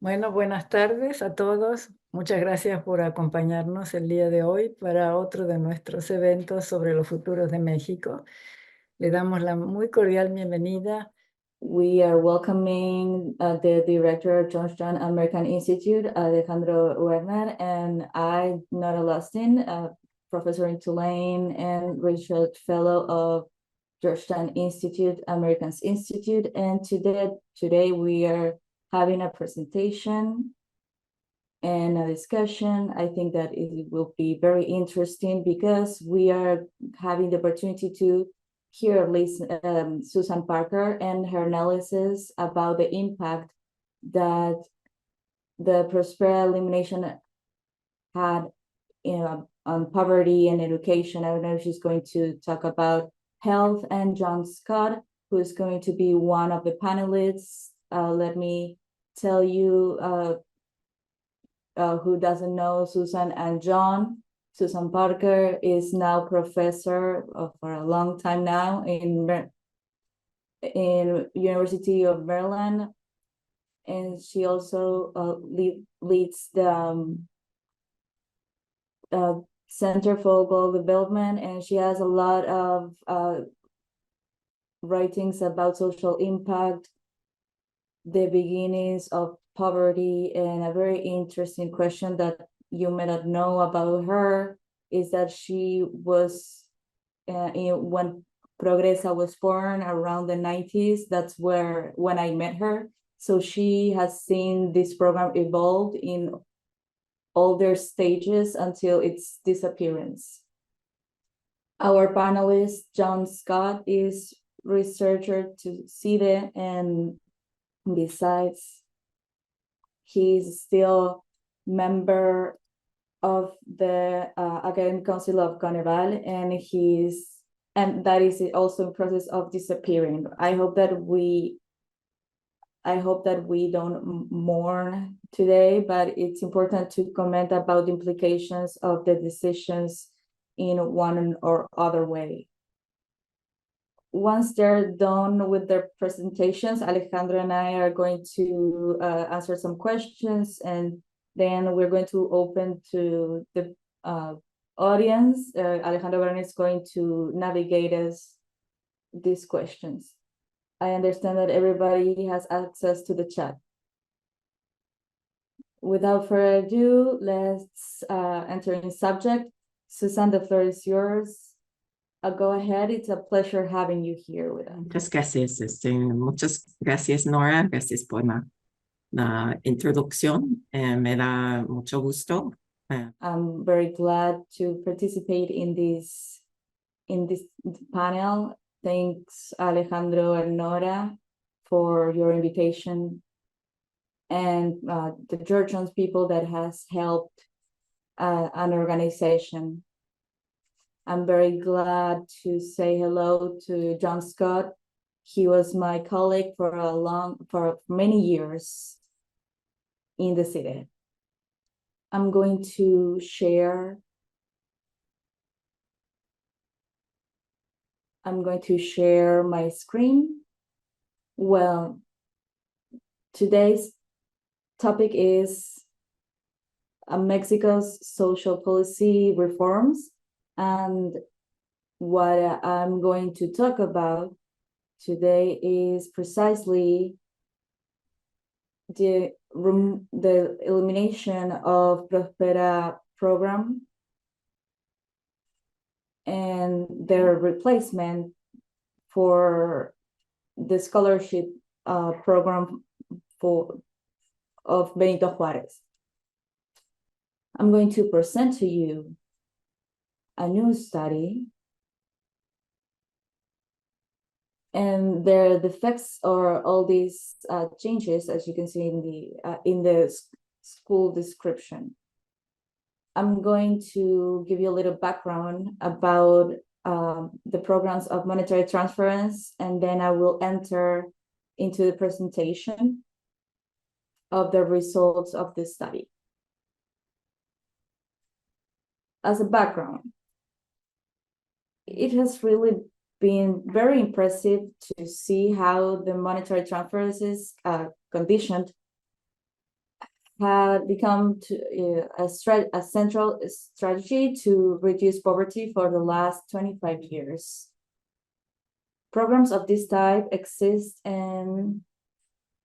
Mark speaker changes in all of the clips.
Speaker 1: Bueno, buenas tardes a todos. Muchas gracias por acompañarnos el día de hoy para otro de nuestros eventos sobre los futuros de México. Le damos la muy cordial bienvenida.
Speaker 2: We are welcoming the director of Georgetown American Institute, Alejandro Werner, and I, Nora Lustig, professor in Tulane and research fellow of Georgetown Americas Institute. And today we are having a presentation and a discussion. I think that it will be very interesting because we are having the opportunity to hear Susan Parker and her analysis about the impact that the Prospera elimination had on poverty and education. I don't know if she's going to talk about health, and John Scott, who is going to be one of the panelists. Let me tell you who doesn't know Susan and John. Susan Parker is now professor for a long time now in University of Maryland, and she also leads the Center for Global Development, and she has a lot of writings about social impact, the beginnings of poverty, and a very interesting question that you may not know about her is that she was when Progresa was born around the 90s. That's when I met her. So she has seen this program evolve in all their stages until its disappearance. Our panelist, John Scott, is researcher to CIDE, and besides, he's still member of the Academic Council of Coneval, and that is also in process of disappearing. I hope that we don't mourn today, but it's important to comment about the implications of the decisions in one or other way. Once they're done with their presentations, Alejandro and I are going to answer some questions, and then we're going to open to the audience. Alejandro Werner is going to navigate us these questions. I understand that everybody has access to the chat. Without further ado, let's enter in subject. Susan, the floor is yours. Go ahead. It's a pleasure having you here with us.
Speaker 3: Muchas gracias. Muchas gracias, Nora. Gracias por la introducción. Me da mucho gusto.
Speaker 2: I'm very glad to participate in this panel. Thanks, Alejandro and Nora, for your invitation, and the Georgetown people that has helped an organization. I'm very glad to say hello to John Scott. He was my colleague for many years in the city. I'm going to share my screen. Well, today's topic is Mexico's social policy reforms. And what I'm going to talk about today is precisely the elimination of Prospera program and their replacement for the scholarship program of Benito Juárez. I'm going to present to you a new study, and the effects are all these changes, as you can see in the school description. I'm going to give you a little background about the programs of monetary transference, and then I will enter into the presentation of the results of this study. As a background, it has really been very impressive to see how the monetary transference is conditioned had become a central strategy to reduce poverty for the last 25 years. Programs of this type exist in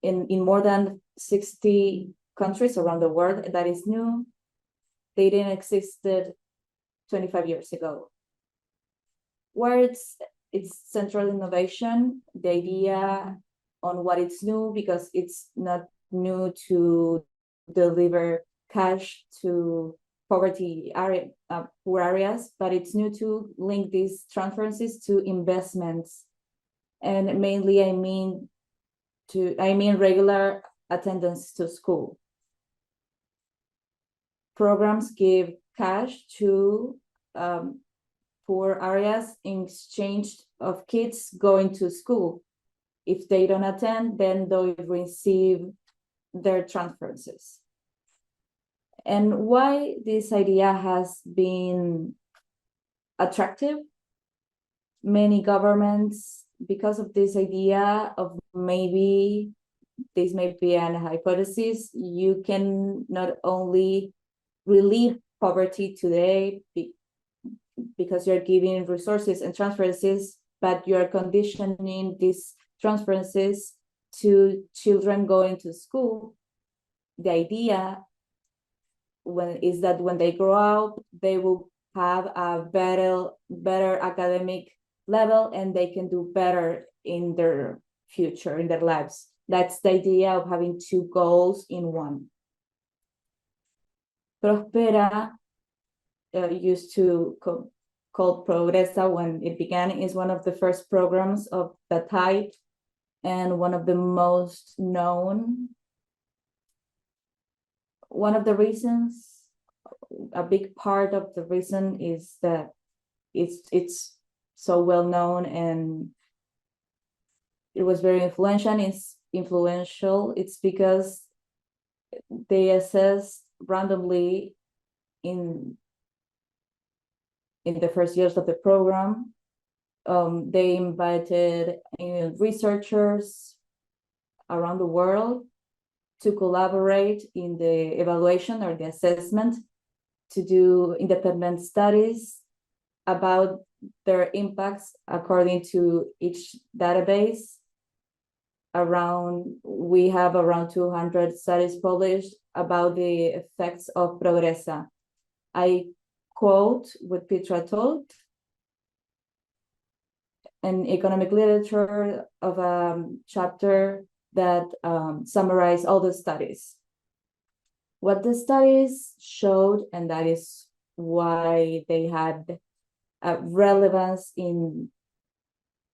Speaker 2: more than 60 countries around the world. That is new. They didn't existed 25 years ago. Where it's central innovation, the idea on what it's new, because it's not new to deliver cash to poverty area, poor areas, but it's new to link these transferences to investments. And mainly I mean regular attendance to school. Programs give cash to poor areas in exchange of kids going to school. If they don't attend, then they'll receive their transferences. And why this idea has been attractive? Many governments, because of this idea of maybe this may be an hypothesis, you can not only relieve poverty today because you're giving resources and transferences, but you're conditioning these transferences to children going to school. The idea is that when they grow up, they will have a better academic level and they can do better in their future, in their lives. That's the idea of having two goals in one. Prospera used to called Progresa when it began, is one of the first programs of the type and one of the most known. One of the reasons, a big part of the reason is that it's so well known and it was very influential. It's because they assessed randomly in the first years of the program. They invited researchers around the world to collaborate in the evaluation or the assessment, to do independent studies about their impacts according to each database. We have around 200 studies published about the effects of Progresa. I quote what Petra told an economic literature of a chapter that summarize all the studies. What the studies showed, and that is why they had relevance in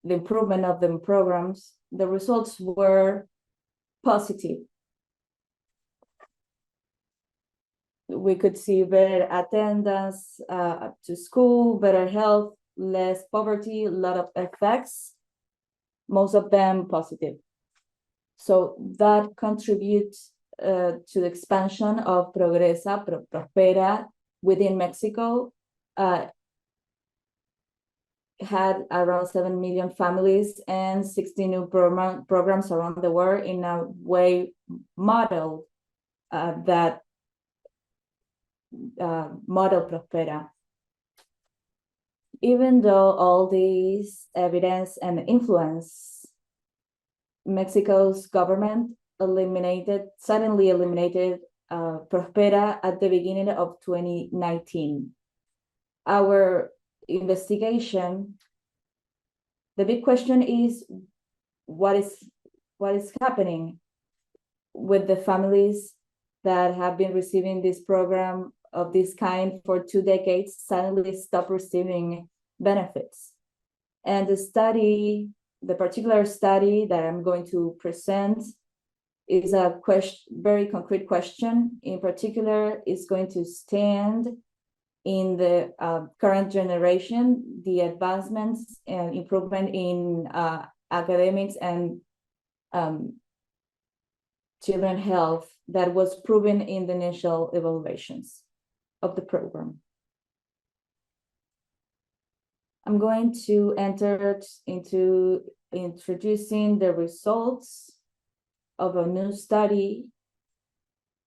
Speaker 2: the improvement of the programs, the results were positive. We could see better attendance to school, better health, less poverty, a lot of effects, most of them positive. So that contributes to the expansion of Progresa, Prospera within Mexico. Had around 7 million families and 60 new programs around the world in a way model that model Prospera. Even though all these evidence and influence, Mexico's government suddenly eliminated Prospera at the beginning of 2019. Our investigation, the big question is what is happening with the families that have been receiving this program of this kind for 2 decades, suddenly stop receiving benefits. And the particular study that I'm going to present is a very concrete question. In particular, is going to stand in the current generation, the advancements and improvement in academics and children health that was proven in the initial evaluations of the program. I'm going to enter into introducing the results of a new study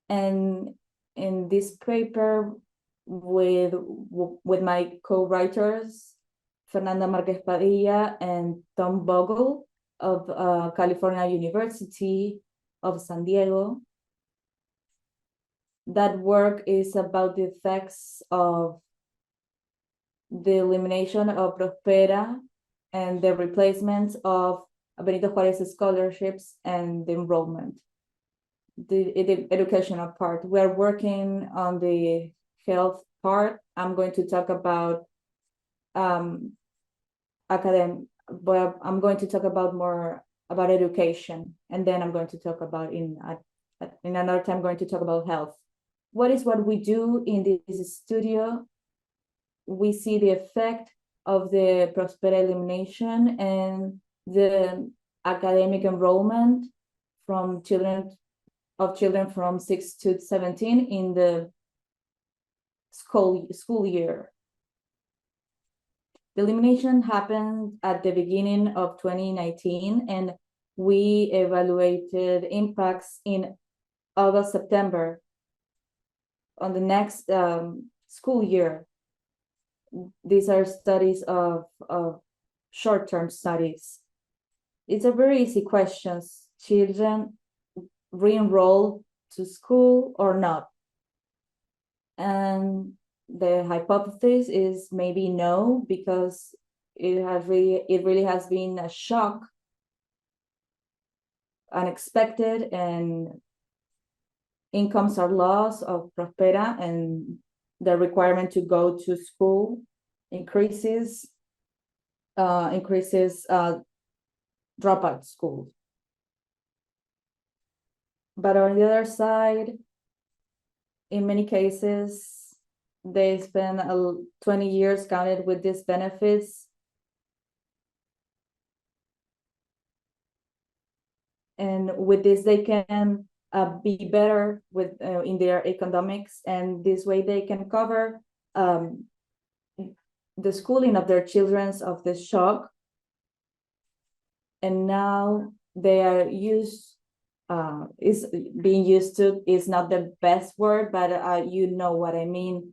Speaker 2: And in this paper with my co-writers, Fernanda Marquez Padilla and Tom Bogle of California University of San Diego. That work is about the effects of the elimination of Prospera and the replacement of Benito Juárez scholarships and the enrollment, the educational part. We're working on the health part. I'm going to talk about but I'm going to talk about more about education, and then I'm going to talk about in another time, I'm going to talk about health. What we do in this studio? We see the effect of the Prospera elimination and the academic enrollment from children from 6 to 17 in the school year. The elimination happened at the beginning of 2019, and we evaluated impacts in August, September on the next school year. These are studies of short-term studies. It's a very easy question. Children re-enroll to school or not? And the hypothesis is maybe no, because it really has been a shock, unexpected, and incomes are lost of Prospera, and the requirement to go to school increases dropout schools. But on the other side, in many cases, they spend 20 years counted with these benefits, and with this they can be better with in their economics, and this way they can cover the schooling of their children of the shock. And now they are being used to is not the best word, but you know what I mean.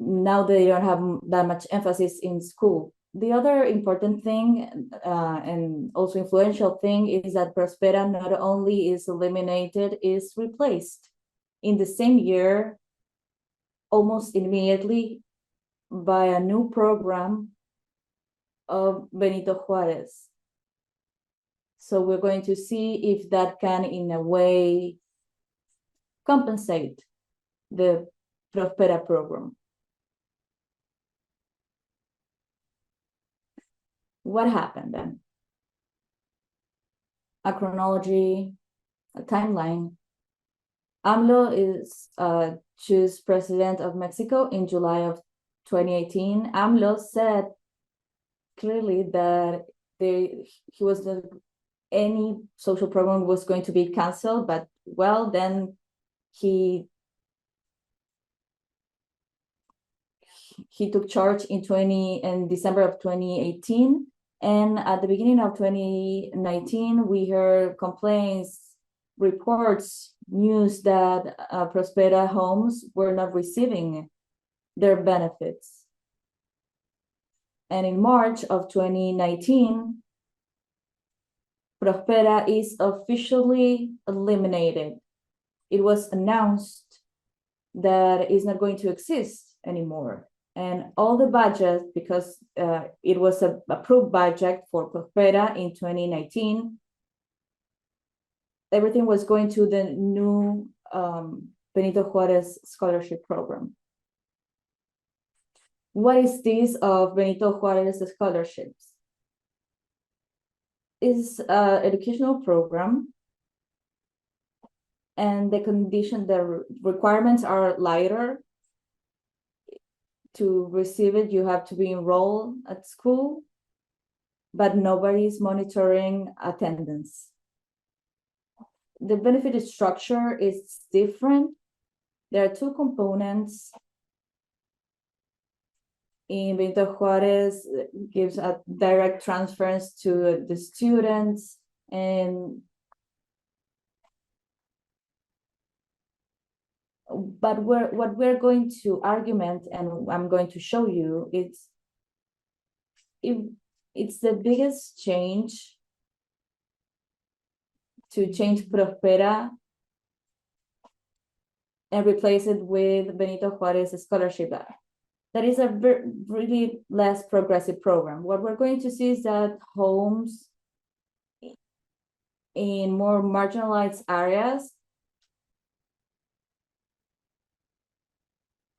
Speaker 2: Now they don't have that much emphasis in school. The other important thing and also influential thing is that Prospera not only is eliminated, is replaced in the same year, almost immediately, by a new program of Benito Juárez. So we're going to see if that can, in a way, compensate the Prospera program. What happened then? A chronology, a timeline. AMLO is chosen president of Mexico in July of 2018. AMLO said clearly that any social program was going to be canceled, but well, then he took charge in December of 2018. And at the beginning of 2019, we heard complaints, reports, news that Prospera homes were not receiving their benefits. And in March of 2019, Prospera is officially eliminated. It was announced that it's not going to exist anymore. And all the budget, because it was an approved budget for Prospera in 2019, everything was going to the new Benito Juárez scholarship program. What is this of Benito Juárez scholarships? It's an educational program, and the requirements are lighter. To receive it, you have to be enrolled at school, but nobody's monitoring attendance. The benefit structure is different. There are two components. In Benito Juárez, gives a direct transfers to the students, and But what we're going to argument, and I'm going to show you, it's the biggest change to change Prospera and replace it with Benito Juarez Scholarship. That is a really less progressive program. What we're going to see is that homes in more marginalized areas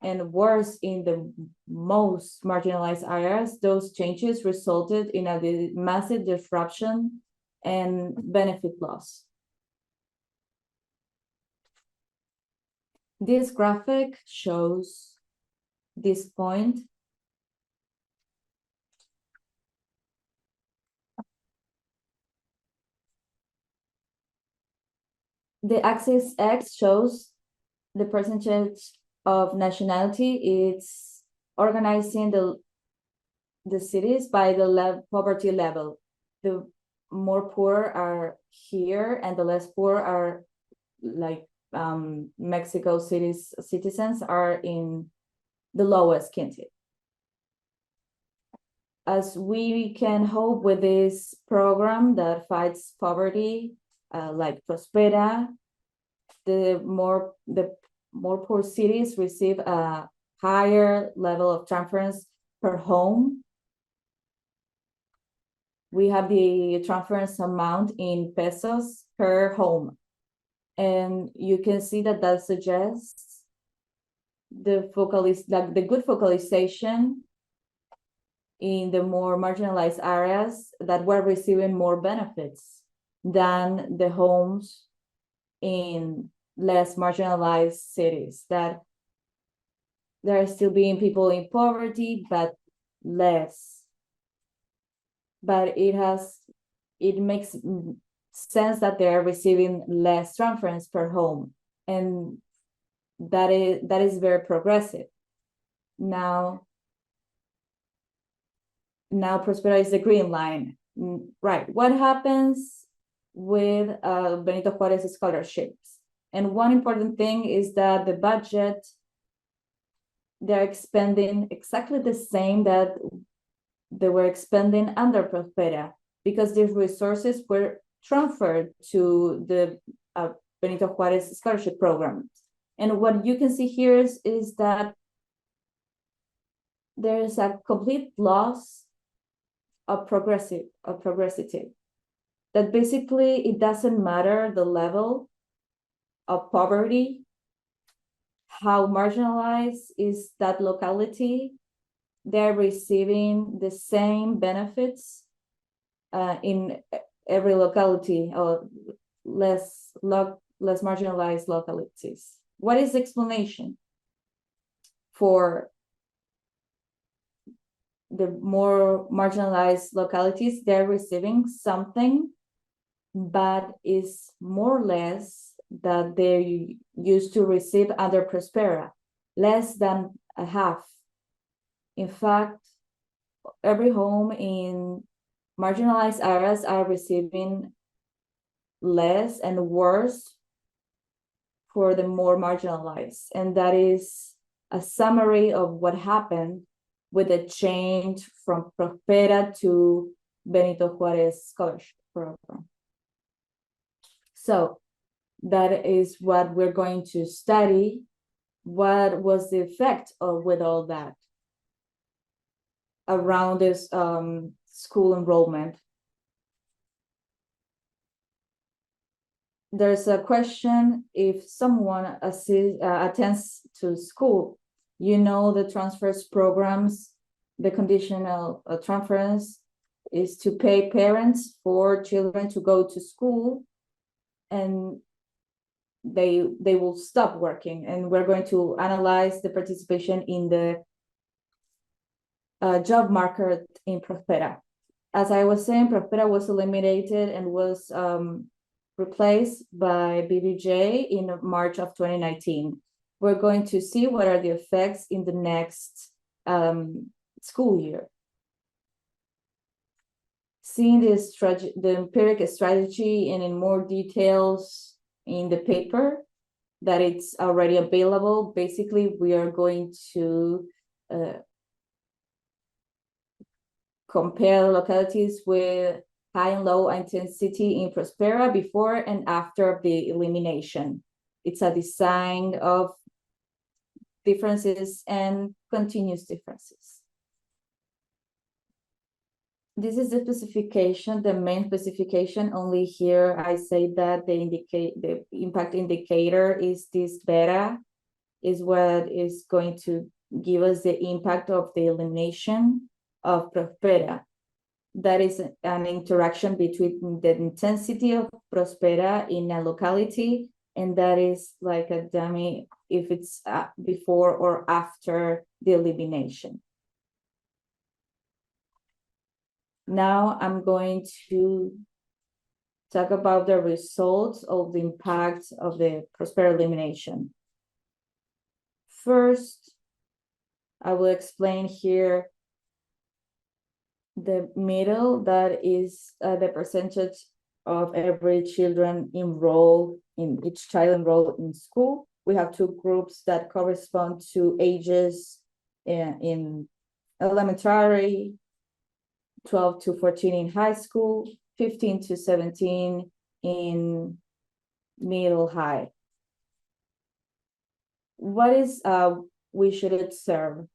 Speaker 2: and worse in the most marginalized areas, those changes resulted in a massive disruption and benefit loss. This graphic shows this point. The axis X shows the percentage of nationality. It's organizing the cities by the poverty level. The more poor are here, and the less poor are like Mexico City's citizens are in the lowest quintile. As we can hope with this program that fights poverty, like Prospera, the more poor cities receive a higher level of transference per home. We have the transference amount in pesos per home. And you can see that that suggests the good focalization in the more marginalized areas that were receiving more benefits than the homes in less marginalized cities, that there are still being people in poverty, but less. But it makes sense that they are receiving less transference per home, and that is very progressive. Now Prospera is the green line, right? What happens with Benito Juarez scholarships? And one important thing is that the budget, they're expending exactly the same that they were expending under Prospera, because these resources were transferred to the Benito Juarez scholarship program. And what you can see here is that there is a complete loss of progressivity. That basically it doesn't matter the level of poverty, how marginalized is that locality, they're receiving the same benefits in every locality, or less marginalized localities. What is the explanation for the more marginalized localities? They're receiving something, but is more or less that they used to receive under Prospera, less than a half. In fact, every home in marginalized areas are receiving less and worse for the more marginalized. And that is a summary of what happened with the change from Prospera to Benito Juarez scholarship program. So that is what we're going to study. What was the effect of with all that around this school enrollment? There's a question: if someone attends to school, you know, the transfers programs, the conditional transference is to pay parents for children to go to school, and they will stop working. And we're going to analyze the participation in the job market in Prospera. As I was saying, Prospera was eliminated and was replaced by BBJ in March of 2019. We're going to see what are the effects in the next school year. Seeing this the empiric strategy and in more details in the paper, that it's already available. Basically, we are going to compare localities with high and low intensity in Prospera before and after the elimination. It's a design of differences and continuous differences. This is the specification, the main specification. Only here I say that the impact indicator is this beta, is what is going to give us the impact of the elimination of Prospera. That is an interaction between the intensity of Prospera in a locality, and that is like a dummy if it's before or after the elimination. Now I'm going to talk about the results of the impact of the Prospera elimination. First, I will explain here the middle, that is the percentage of every children enrolled in each child enrolled in school. We have two groups that correspond to ages in elementary, 12 to 14 in high school, 15 to 17 in middle high. What is we should observe?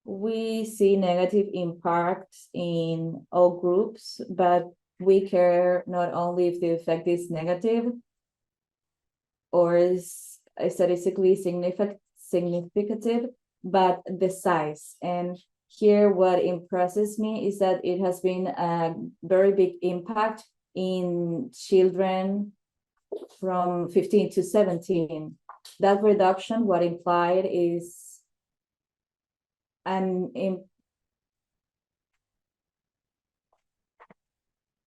Speaker 2: We see negative impacts in all groups, but we care not only if the effect is negative or is statistically significant, but the size. And here, what impresses me is that it has been a very big impact in children from 15 to 17. That reduction, what implied is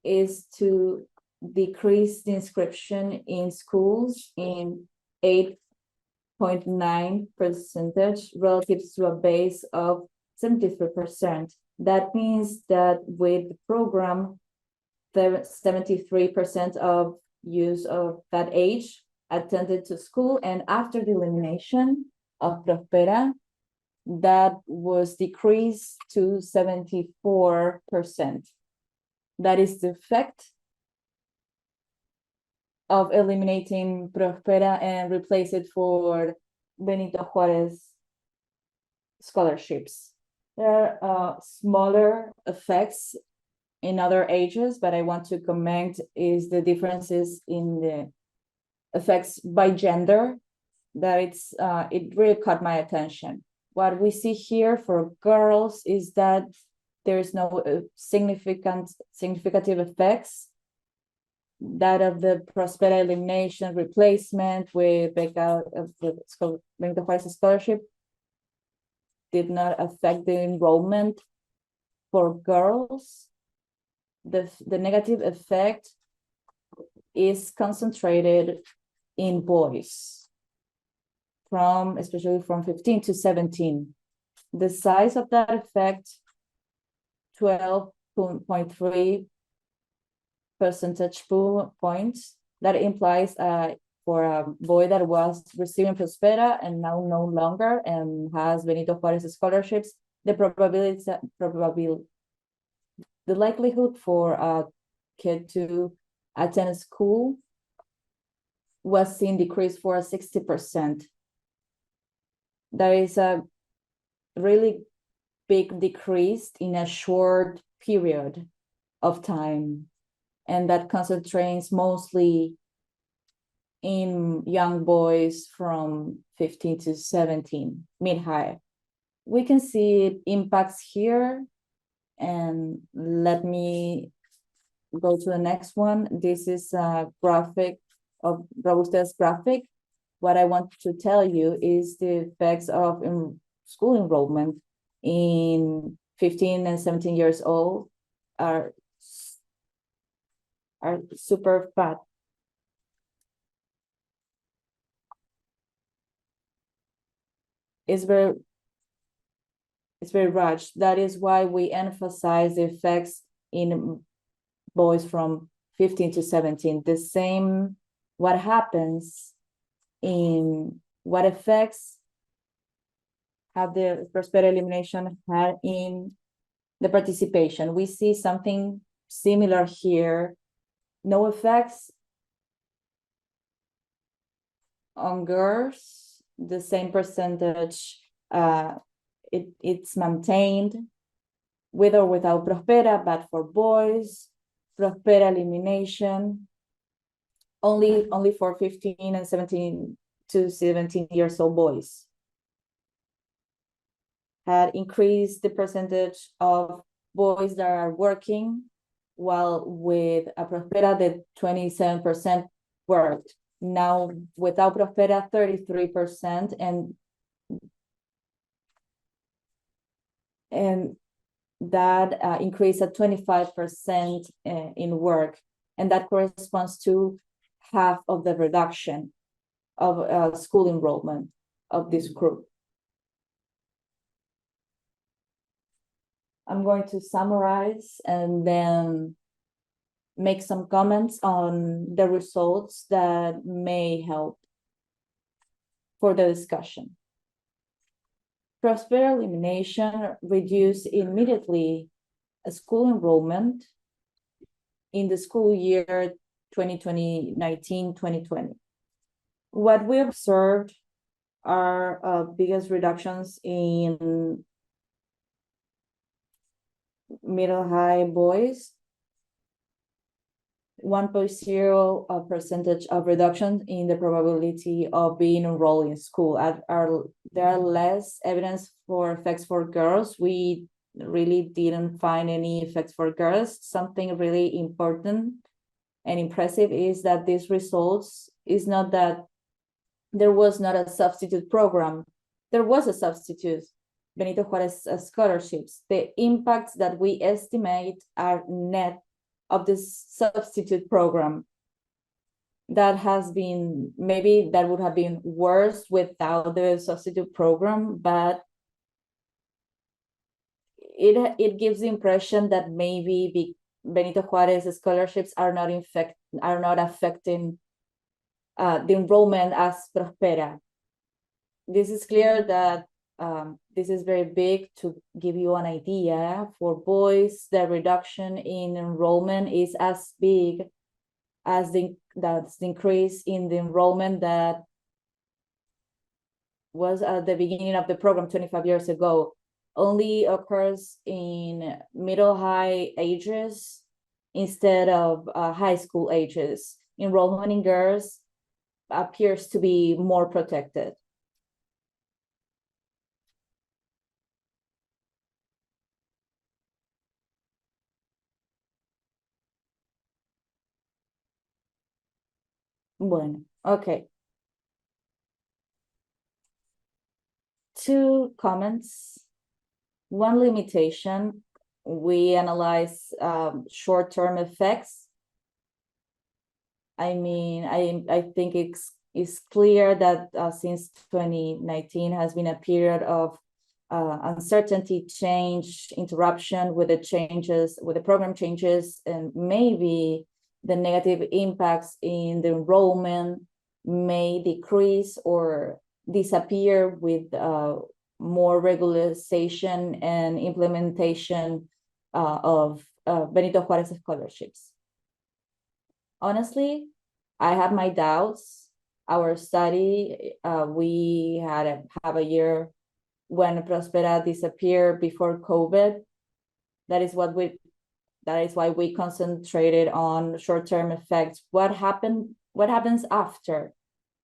Speaker 2: is to decrease the inscription in schools in 8.9% relative to a base of 73%. That means that with the program, 73% of use of that age attended to school, and after the elimination of Prospera, that was decreased to 74%. That is the effect of eliminating Prospera and replace it for Benito Juarez scholarships. There are smaller effects in other ages, but I want to comment is the differences in the effects by gender, that it really caught my attention. What we see here for girls is that there's no significant effects. That of the Prospera elimination replacement with Benito Juarez scholarship did not affect the enrollment for girls. The negative effect is concentrated in boys, especially from 15 to 17. The size of that effect, 12.3 percentage points. That implies for a boy that was receiving Prospera and now no longer and has Benito Juarez scholarships, the likelihood for a kid to attend school was seen decreased for 60%. There is a really big decrease in a short period of time, and that concentrates mostly in young boys from 15 to 17, mid-high. We can see impacts here, and let me go to the next one. This is a graphic of Robusta's graphic. What I want to tell you is the effects of school enrollment in 15 and 17 years old are super fat. It's very rushed. That is why we emphasize the effects in boys from 15 to 17. The same, what happens in what effects have the Prospera elimination had in the participation. We see something similar here. No effects on girls, the same percentage, it's maintained with or without Prospera, but for boys, Prospera elimination, only for 15 and 17 to 17 years old boys. Had increased the percentage of boys that are working, while with a Prospera, the 27% worked. Now, without Prospera, 33%, and that increased at 25% in work, and that corresponds to half of the reduction of school enrollment of this group. I'm going to summarize and then make some comments on the results that may help for the discussion. Prospera elimination reduced immediately school enrollment in the school year 2019-2020. What we observed are biggest reductions in middle high boys, 1.0 percentage of reduction in the probability of being enrolled in school. There are less evidence for effects for girls. We really didn't find any effects for girls. Something really important and impressive is that these results is not that there was not a substitute program. There was a substitute, Benito Juarez scholarships. The impacts that we estimate are net of this substitute program. That has been, maybe that would have been worse without the substitute program, but it gives the impression that maybe Benito Juarez scholarships are not affecting the enrollment as Prospera. This is clear that this is very big. To give you an idea, for boys, the reduction in enrollment is as big as the increase in the enrollment that was at the beginning of the program 25 years ago. Only occurs in middle high ages instead of high school ages. Enrollment in girls appears to be more protected. Bueno, okay. 2 comments. One limitation, we analyze short-term effects. I mean, I think it's clear that since 2019 has been a period of uncertainty, change, interruption with the changes, with the program changes, and maybe the negative impacts in the enrollment may decrease or disappear with more regularization and implementation of Benito Juarez scholarships. Honestly, I have my doubts. Our study, we have a year when Prospera disappeared before COVID. That is why we concentrated on short-term effects. What happens after?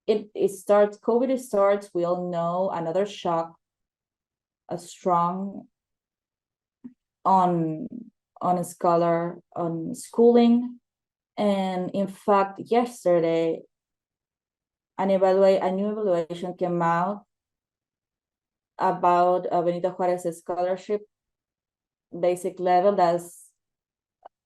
Speaker 2: It starts, COVID starts, we all know, another shock, a strong on schooling. And in fact, yesterday, a new evaluation came out about Benito Juarez scholarship basic level that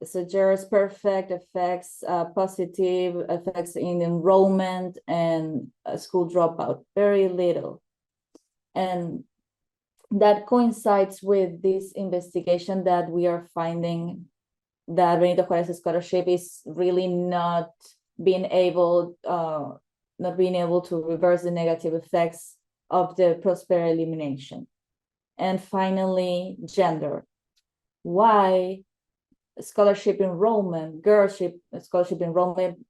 Speaker 2: suggests perfect effects, positive effects in enrollment and school dropout, very little. And that coincides with this investigation that we are finding that Benito Juarez scholarship is really not being able not being able to reverse the negative effects of the Prospera elimination. And finally, gender. Why scholarship enrollment, scholarship enrollment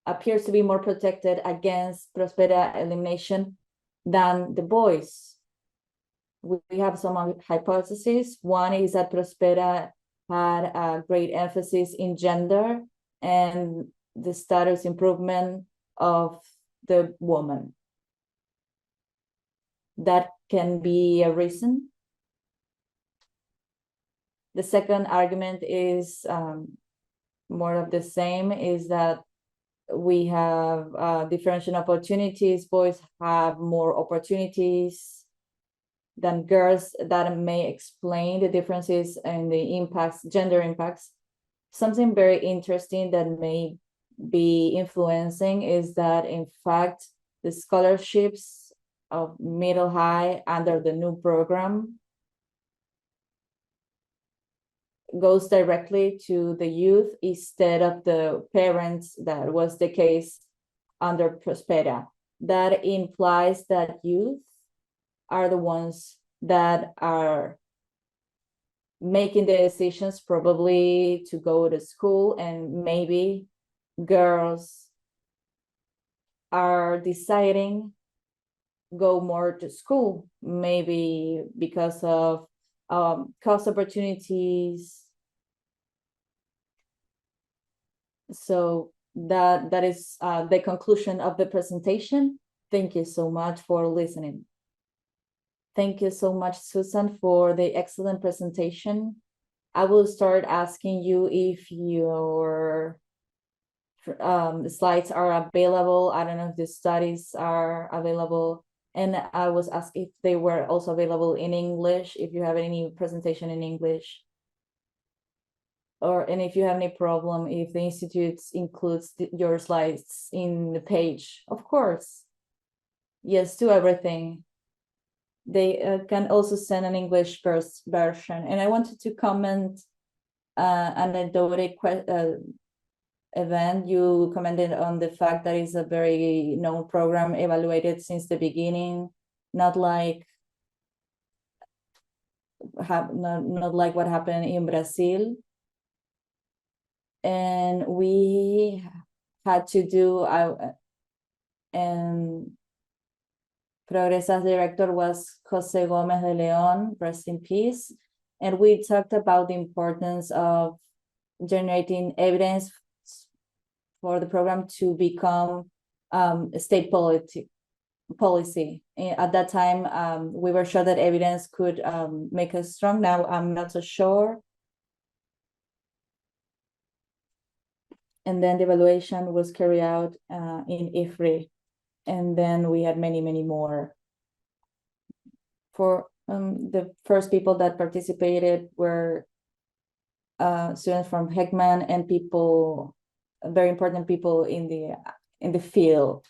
Speaker 2: appears to be more protected against Prospera elimination than the boys? We have some hypotheses. One is that Prospera had a great emphasis in gender and the status improvement of the woman. That can be a reason. The second argument is more of the same, is that we have differential opportunities. Boys have more opportunities than girls. That may explain the differences in the impacts, gender impacts. Something very interesting that may be influencing is that, in fact, the scholarships of middle high under the new program goes directly to the youth instead of the parents. That was the case under Prospera. That implies that youth are the ones that are making the decisions probably to go to school, and maybe girls are deciding go more to school, maybe because of cost opportunities. So that is the conclusion of the presentation. Thank you so much for listening. Thank you so much, Susan, for the excellent presentation. I will start asking you if your slides are available. I don't know if the studies are available. And I was asked if they were also available in English, if you have any presentation in English. And if you have any problem, if the Institute includes your slides in the page. Of course. Yes, to everything. They can also send an English version. And I wanted to comment an anecdotic event. You commented on the fact that it's a very known program, evaluated since the beginning, not like what happened in Brazil. And we had to do, and Progresa's director was Jose Gomez de Leon, rest in peace. And we talked about the importance of generating evidence for the program to become a state policy. At that time, we were sure that evidence could make us strong. Now I'm not so sure. And then the evaluation was carried out in IFRI. And then we had many, many more. For the first people that participated were students from Heckman and people, very important people in the field.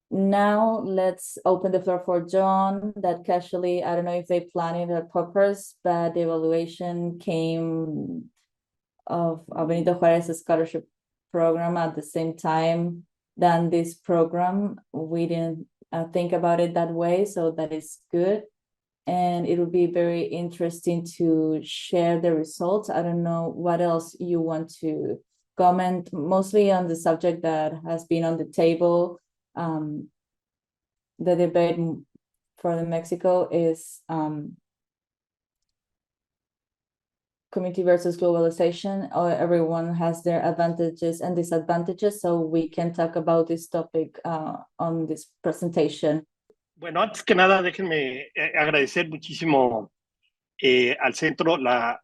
Speaker 2: Now let's open the floor for John. That casually, I don't know if they planned it on purpose, but the evaluation came of Benito Juarez scholarship program at the same time than this program. We didn't think about it that way, so that is good. And it will be very interesting to share the results. I don't know what else you want to comment, mostly on the subject that has been on the table. The debate for the Mexico is community versus globalization. Everyone has their advantages and disadvantages, so we can talk about this topic on this presentation.
Speaker 4: Bueno, antes que nada, déjenme agradecer muchísimo al centro la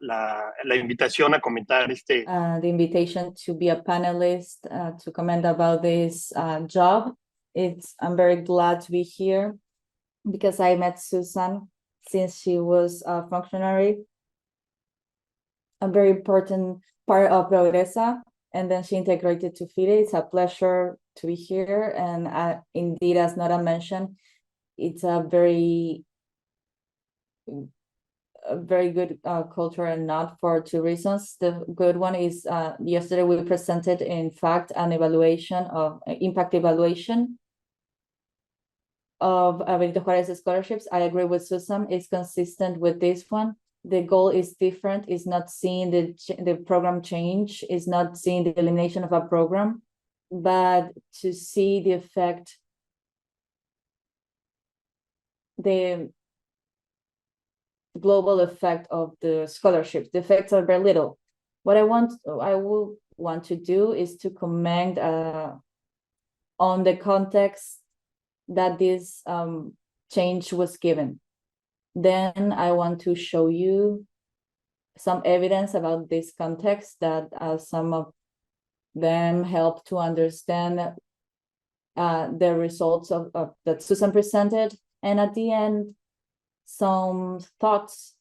Speaker 4: invitación a comentar
Speaker 2: the invitation to be a panelist to comment about this job. I'm very glad to be here because I met Susan since she was a functionary, a very important part of Progresa, and then she integrated to FIDE. It's a pleasure to be here, and indeed, as Nora mentioned, it's a very a very good culture and not for two reasons. The good one is yesterday we presented, in fact, an evaluation of impact evaluation of Benito Juarez scholarships. I agree with Susan, it's consistent with this one. The goal is different, it's not seeing the program change, it's not seeing the elimination of a program, but to see the effect, the global effect of the scholarships. The effects are very little. What I will want to do is to comment on the context that this change was given. Then I want to show you some evidence about this context that some of them help to understand the results of that Susan presented. And at the end, some thoughts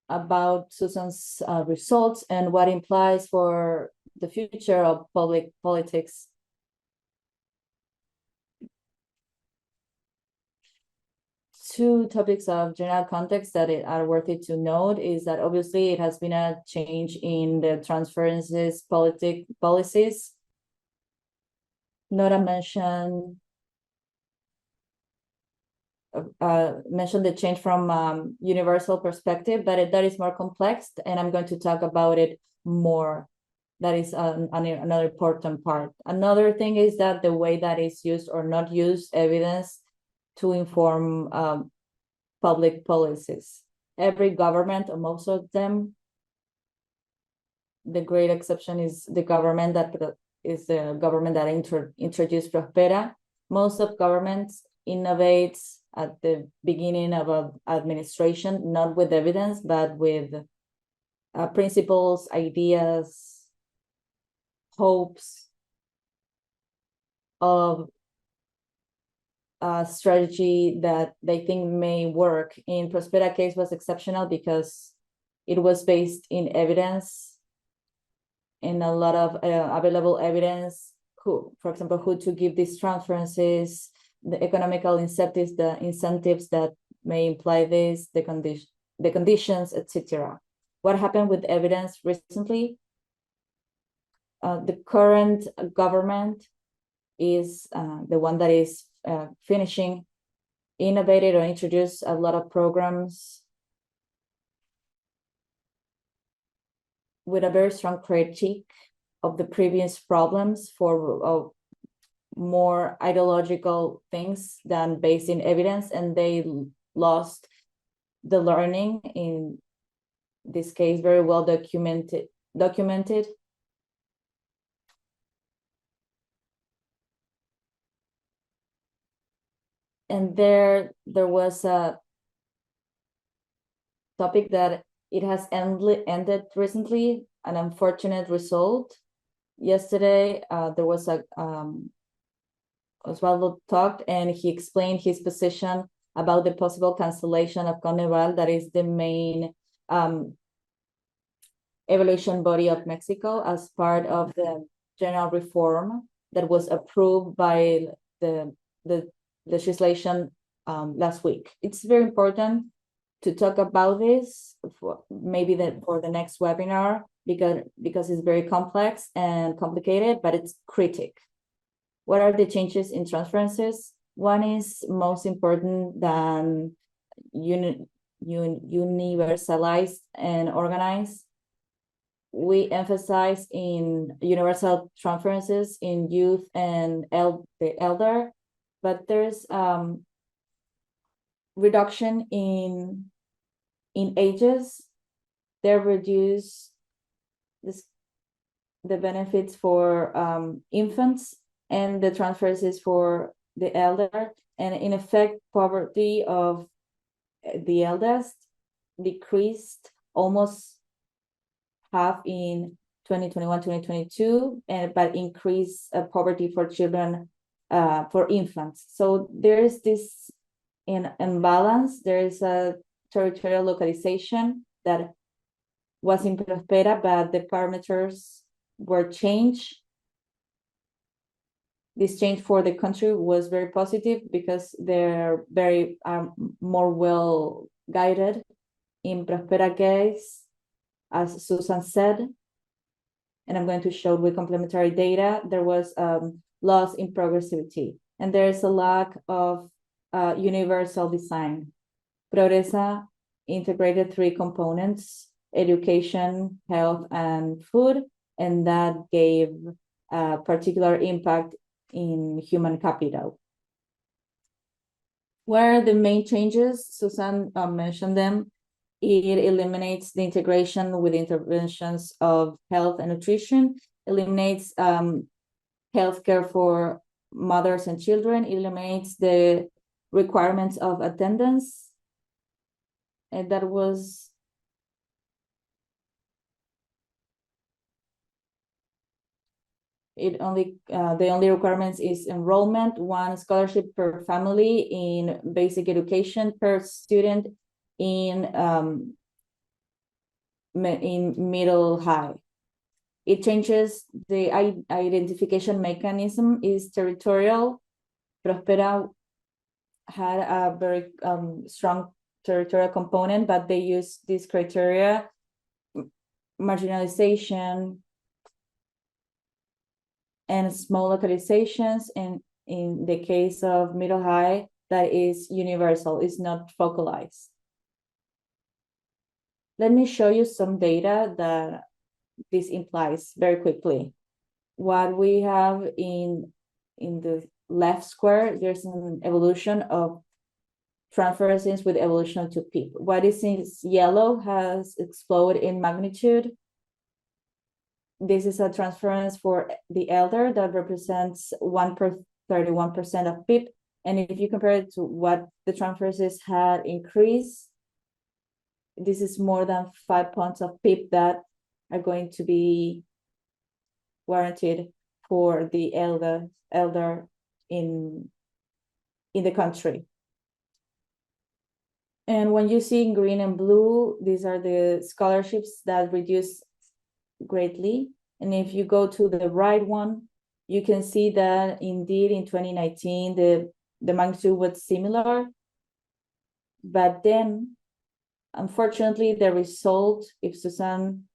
Speaker 2: about Susan's results and what implies for the future of public politics. Two topics of general context that are worthy to note is that obviously it has been a change in the transferences policies. Nora mentioned the change from universal perspective, but that is more complex, and I'm going to talk about it more. That is another important part. Another thing is that the way that is used or not used evidence to inform public policies. Every government, or most of them, the great exception is the government that introduced Prospera. Most of governments innovates at the beginning of an administration, not with evidence, but with principles, ideas, hopes of a strategy that they think may work. In Prospera case was exceptional because it was based in evidence, in a lot of available evidence, for example, who to give these transferences, the economical incentives that may imply this, the conditions, etc. What happened with evidence recently? The current government is the one that is finishing, innovated or introduced a lot of programs with a very strong critique of the previous problems for more ideological things than based in evidence, and they lost the learning, in this case very well documented. And there was a topic that it has ended recently, an unfortunate result. Yesterday, there was a Osvaldo talked and he explained his position about the possible cancellation of Coneval, that is the main evaluation body of Mexico, as part of the general reform that was approved by the legislation last week. It's very important to talk about this for the next webinar, because it's very complex and complicated, but it's critical. What are the changes in transferences? One is most important than universalized and organized. We emphasize in universal transferences in youth and the elder, but there's reduction in ages. They reduce the benefits for infants, and the transfers for the elder, and in effect, poverty of the eldest decreased almost half in 2021-2022, but increased poverty for children, for infants. So there is this imbalance. There is a territorial localization that was in Prospera, but the parameters were changed. This change for the country was very positive because they're more well guided in Prospera case, as Susan said, and I'm going to show with complementary data, there was loss in progressivity, and there's a lack of universal design. Progresa integrated three components: education, health, and food, and that gave a particular impact in human capital. What are the main changes? Susan mentioned them. It eliminates the integration with interventions of health and nutrition, eliminates healthcare for mothers and children, eliminates the requirements of attendance, and that was it. Only the only requirements is enrollment, one scholarship per family in basic education per student in middle high. It changes the identification mechanism is territorial. Prospera had a very strong territorial component, but they use this criteria: marginalization and small localizations. And in the case of middle high, that is universal, is not focalized. Let me show you some data that this implies very quickly. What we have in the left square, there's an evolution of transferences with evolution to PIP. What is in yellow has exploded in magnitude. This is a transference for the elder that represents 1/31% of PIP. And if you compare it to what the transferences had increased, this is more than 5 points of PIP that are going to be warranted for the elder in the country. And when you see in green and blue, these are the scholarships that reduce greatly. And if you go to the right one, you can see that indeed in 2019, the magnitude was similar. But then, unfortunately, the result, if Susan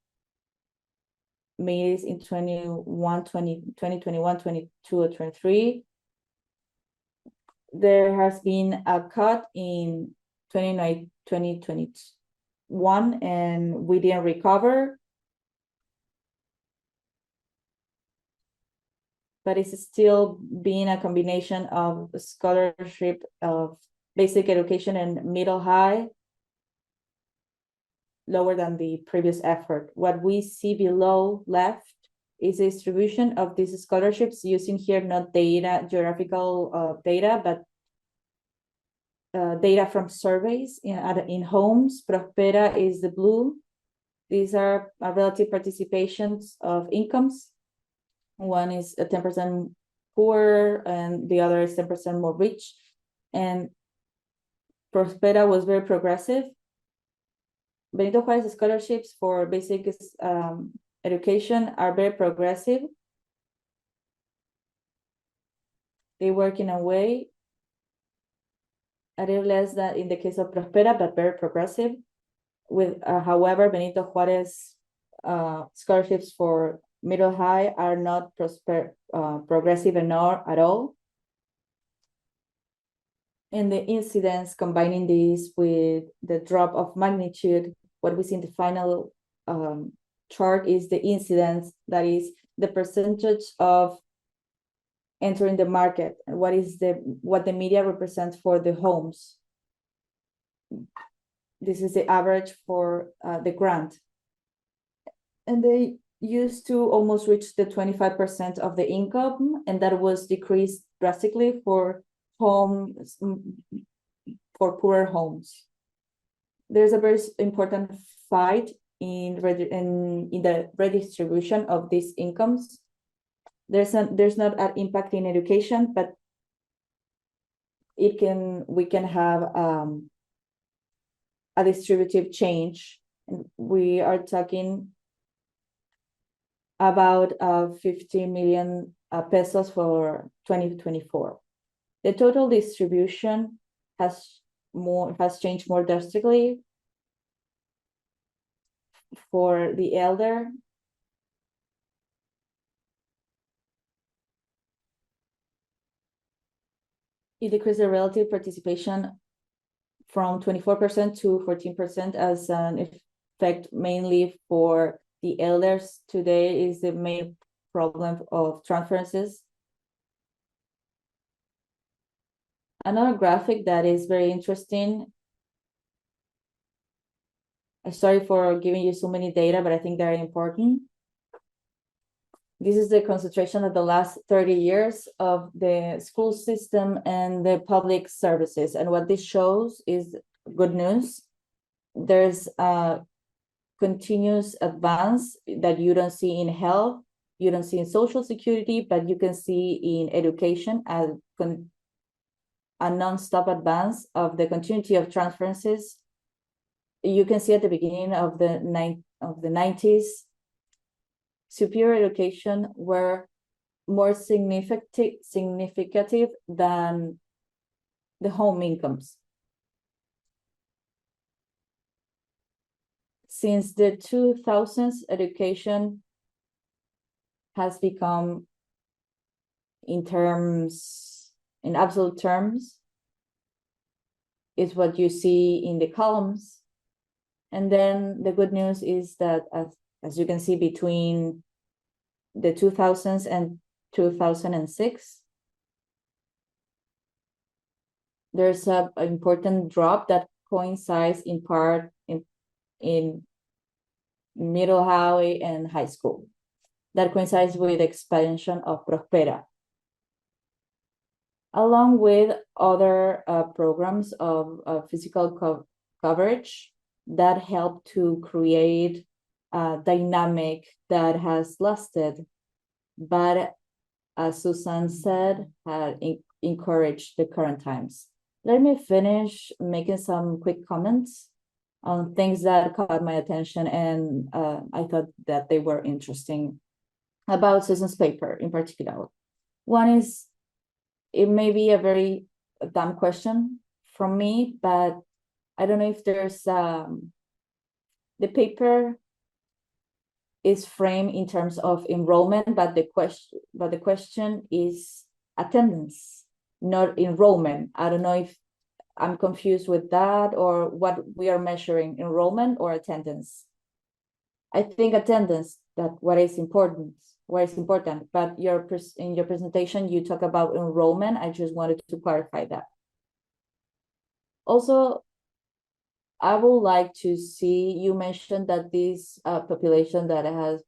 Speaker 2: made it in 2021, 22, or 23, there has been a cut in 2021, and we didn't recover. But it's still being a combination of scholarship of basic education and middle high, lower than the previous effort. What we see below left is the distribution of these scholarships using here not data, geographical data, but data from surveys in homes. Prospera is the blue. These are relative participations of incomes. One is 10% poor, and the other is 10% more rich. And Prospera was very progressive. Benito Juárez scholarships for basic education are very progressive. They work in a way a little less than in the case of Prospera, but very progressive. With however, Benito Juárez scholarships for middle high are not progressive enough at all. And the incidence, combining this with the drop of magnitude, what we see in the final chart is the incidence, that is the percentage of entering the market, and what the media represents for the homes. This is the average for the grant. And they used to almost reach the 25% of the income, and that was decreased drastically for homes, for poorer homes. There's a very important fight in the redistribution of these incomes. There's not an impact in education, but we can have a distributive change. We are talking about 50 million pesos for 2024. The total distribution has changed more drastically. for the elder, it decreased the relative participation from 24% to 14% as an effect mainly for the elders. Today is the main problem of transferences. Another graphic that is very interesting. Sorry for giving you so many data, but I think they're important. This is the concentration of the last 30 years of the school system and the public services. And what this shows is good news. There's a continuous advance that you don't see in health, you don't see in social security, but you can see in education a non-stop advance of the continuity of transferences. You can see at the beginning of the 90s, superior education were more significative than the home incomes. Since the 2000s, education has become, in absolute terms, is what you see in the columns. And then the good news is that, as you can see, between the 2000s and 2006, there's an important drop that coincides in part in middle high and high school. That coincides with the expansion of Prospera, along with other programs of physical coverage that help to create a dynamic that has lasted, but as Susan said, had encouraged the current times. Let me finish making some quick comments on things that caught my attention, and I thought that they were interesting about Susan's paper in particular. One is, it may be a very dumb question from me, but I don't know if there's the paper is framed in terms of enrollment, but the question is attendance, not enrollment. I don't know if I'm confused with that or what we are measuring, enrollment or attendance. I think attendance, that what is important, but in your presentation, you talk about enrollment. I just wanted to clarify that. Also, I would like to see, you mentioned that this population that had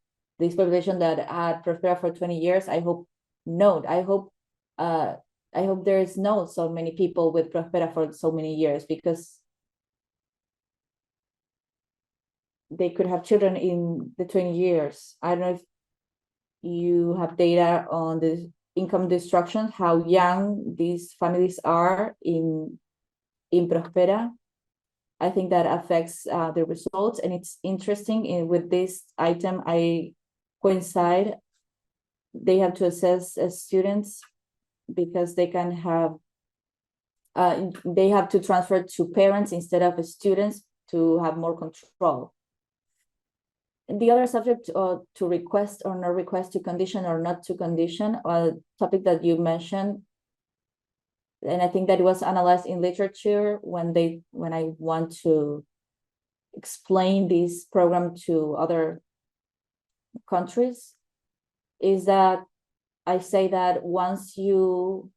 Speaker 2: Prospera for 20 years, I hope there is no so many people with Prospera for so many years, because they could have children in the 20 years. I don't know if you have data on the income destruction, how young these families are in Prospera. I think that affects the results, and it's interesting. With this item, I coincide. They have to assess as students because they can have. They have to transfer to parents instead of students to have more control. And the other subject to request or not request, to condition or not to condition, a topic that you mentioned. And I think that it was analyzed in literature when I want to explain this program to other countries, is that I say that once you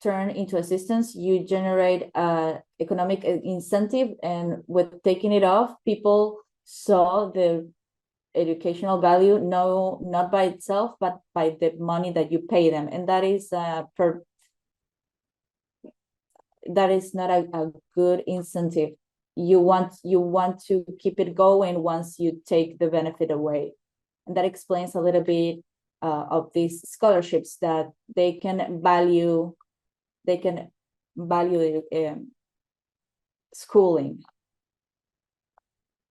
Speaker 2: turn into assistance, you generate economic incentive, and with taking it off, people saw the educational value, no, not by itself, but by the money that you pay them, and that is that is not a good incentive. You want to keep it going once you take the benefit away, and that explains a little bit of these scholarships, that they can value schooling.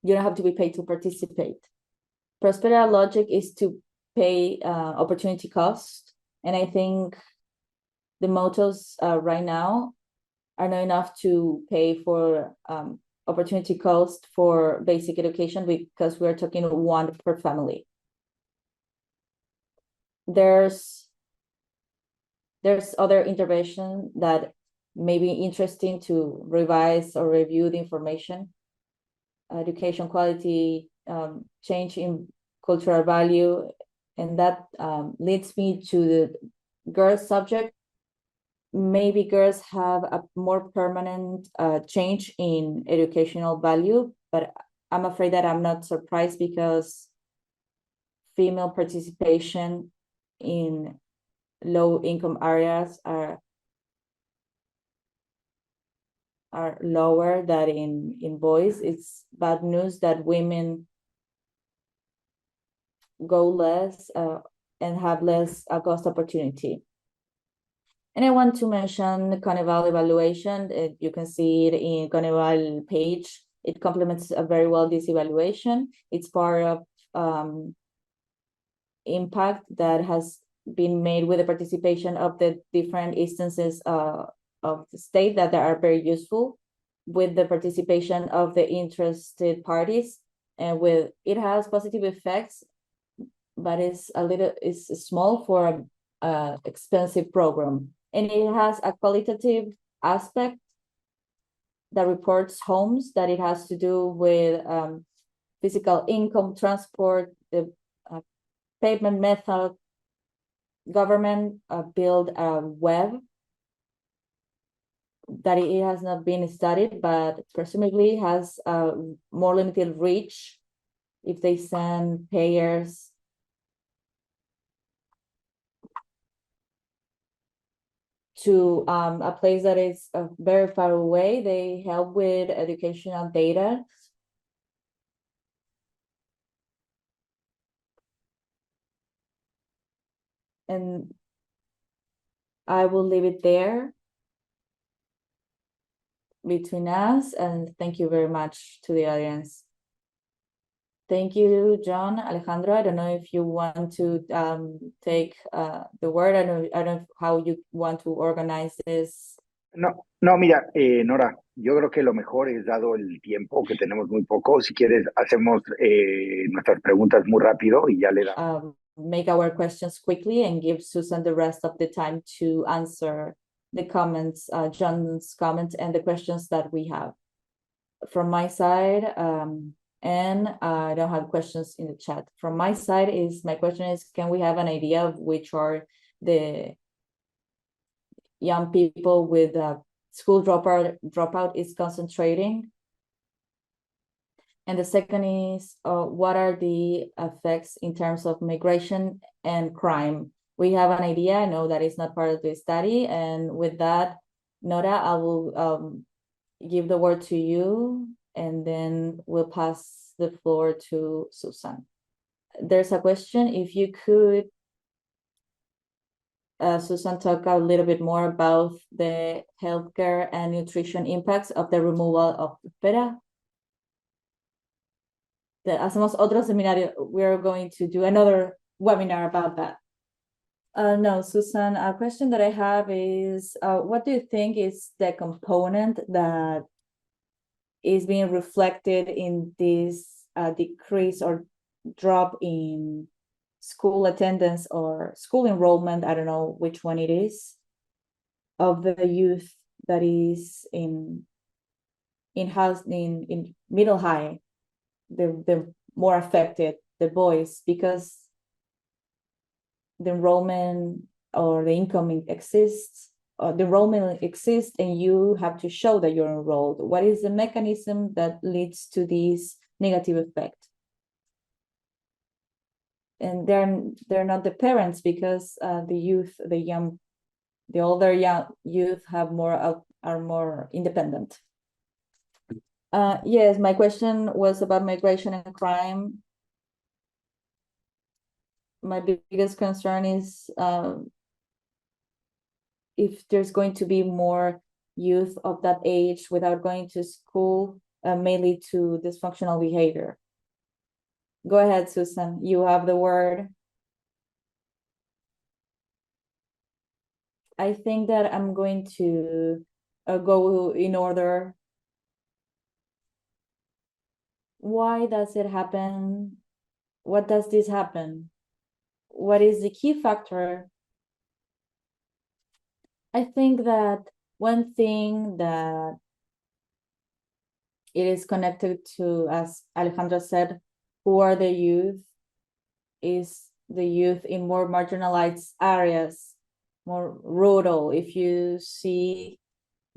Speaker 2: You don't have to be paid to participate. Prospera logic is to pay opportunity cost, and I think the mottos right now are not enough to pay for opportunity cost for basic education because we're talking one per family. There's other intervention that may be interesting to revise or review the information. Education quality, change in cultural value, and that leads me to the girls subject. Maybe girls have a more permanent change in educational value, but I'm afraid that I'm not surprised because female participation in low-income areas are lower than in boys. It's bad news that women go less and have less cost opportunity. And I want to mention the Coneval evaluation. You can see it in Coneval page. It complements very well this evaluation. It's part of impact that has been made with the participation of the different instances of the state that are very useful, with the participation of the interested parties, and with it has positive effects, but it's small for an expensive program, and it has a qualitative aspect that reports homes, that it has to do with physical income, transport, the payment method. Government build a web that it has not been studied, but presumably has more limited reach if they send payers to a place that is very far away. They help with educational data. And I will leave it there between us, and thank you very much to the audience. Thank you, John. Alejandro, I don't know if you want to take the word. I don't know how you want to organize this.
Speaker 5: No, mira, Nora, yo creo que lo mejor es, dado el tiempo, que tenemos muy poco, si quieres, hacemos nuestras preguntas muy rápido y ya le damos.
Speaker 2: Make our questions quickly and give Susan the rest of the time to answer the comments, John's comments, and the questions that we have. From my side, and I don't have questions in the chat. From my side, my question is, can we have an idea of which are the young people with school dropout is concentrating? And the second is, what are the effects in terms of migration and crime? We have an idea. I know that it's not part of the study. And with that, Nora, I will give the word to you, and then we'll pass the floor to Susan. There's a question. If you could, Susan, talk a little bit more about the healthcare and nutrition impacts of the removal of Prospera. Hacemos otro seminario. We're going to do another webinar about that. No, Susan, a question that I have is, what do you think is the component that is being reflected in this decrease or drop in school attendance or school enrollment? I don't know which one it is, of the youth that is in middle high, the more affected, the boys, because the enrollment or the income exists, or the enrollment exists, and you have to show that you're enrolled. What is the mechanism that leads to this negative effect? And they're not the parents, because the youth, the older young youth are more independent. Yes, my question was about migration and crime. My biggest concern is if there's going to be more youth of that age without going to school, mainly to dysfunctional behavior. Go ahead, Susan, you have the word. I think that I'm going to go in order. Why does it happen? What does this happen? What is the key factor? I think that one thing that it is connected to, as Alejandro said, who are the youth, is the youth in more marginalized areas, more rural. If you see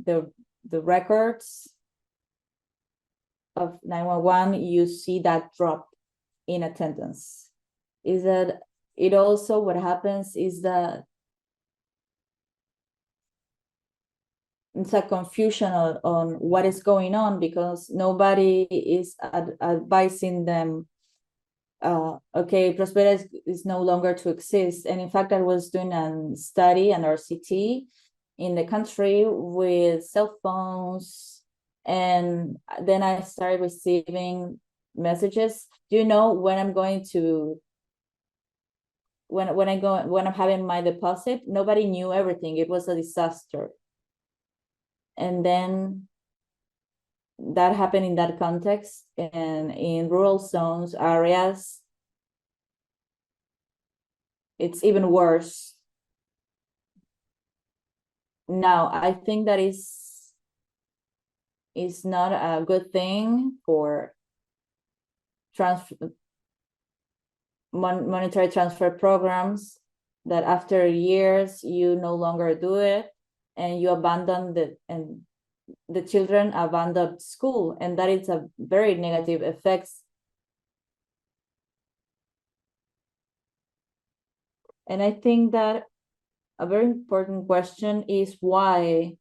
Speaker 2: the records of 911, you see that drop in attendance. Is that it also what happens is that it's a confusion on what is going on because nobody is advising them. Okay, Prospera is no longer to exist. And in fact, I was doing a study, an RCT in the country with cell phones. And then I started receiving messages. Do you know when I'm going to, when I'm having my deposit? Nobody knew everything. It was a disaster. And then that happened in that context, and in rural zones, areas, it's even worse. Now, I think that is not a good thing for monetary transfer programs, that after years you no longer do it and you abandon the children abandon school, and that is a very negative effects. And I think that a very important question is why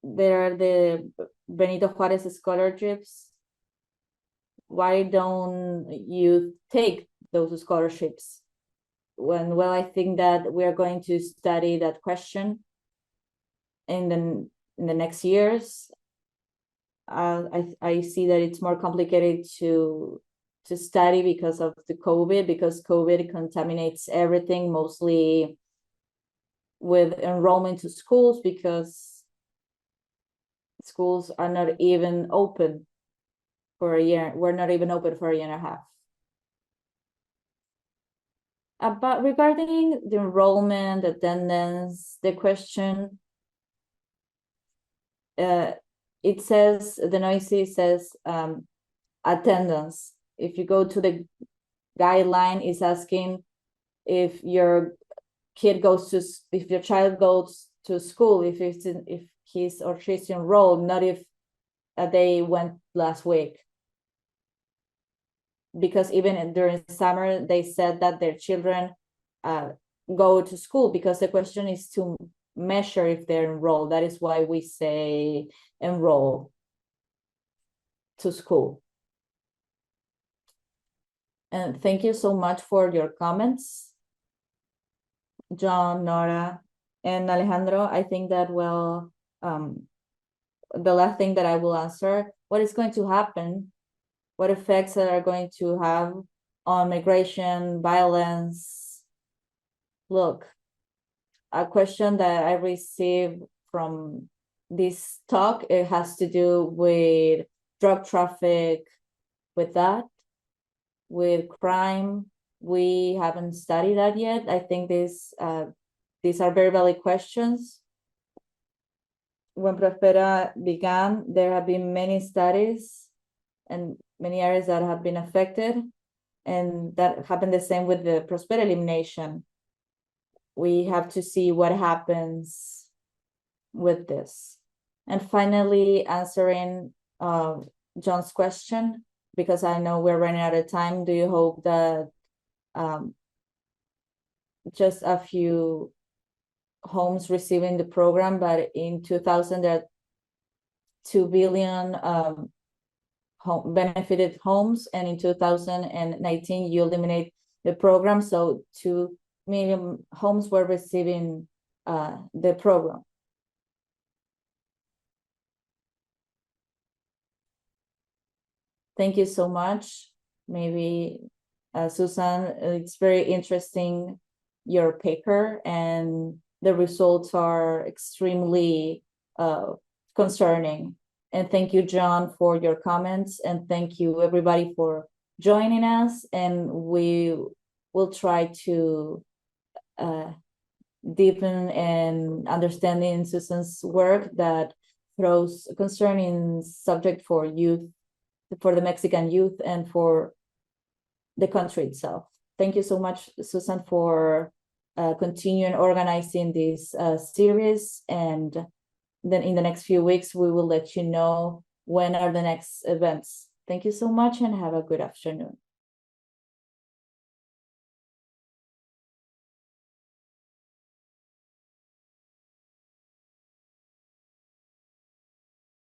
Speaker 2: there are the Benito Juarez scholarships. Why don't you take those scholarships? Well, I think that we are going to study that question in the next years. I see that it's more complicated to study because of the COVID, because COVID contaminates everything, mostly with enrollment to schools, because schools are not even open for a year. We're not even open for a year and a half. But regarding the enrollment, attendance, the question, it says, the noisy says attendance. If you go to the guideline, it's asking if your kid if your child goes to school, if he's or she's enrolled, not if they went last week. Because even during summer, they said that their children go to school, because the question is to measure if they're enrolled. That is why we say enroll to school. And thank you so much for your comments, John, Nora, and Alejandro. I think that, well, the last thing that I will answer, what is going to happen? What effects are going to have on migration, violence? Look, a question that I received from this talk, it has to do with drug traffic, with that, with crime. We haven't studied that yet. I think these are very valid questions. When Prospera began, there have been many studies and many areas that have been affected, and that happened the same with the Prospera elimination. We have to see what happens with this. And finally, answering John's question, because I know we're running out of time, do you hope that just a few homes receiving the program, but in 2000 there are 2 billion benefited homes, and in 2019 you eliminate the program, so 2 million homes were receiving the program. Thank you so much. Maybe Susan, it's very interesting, your paper, and the results are extremely concerning. And thank you, John, for your comments. And thank you, everybody, for joining us. And we will try to deepen and understanding Susan's work that throws concerning subject for youth, for the Mexican youth, and for the country itself. Thank you so much, Susan, for continuing organizing this series. And then in the next few weeks, we will let you know when are the next events. Thank you so much and have a good afternoon.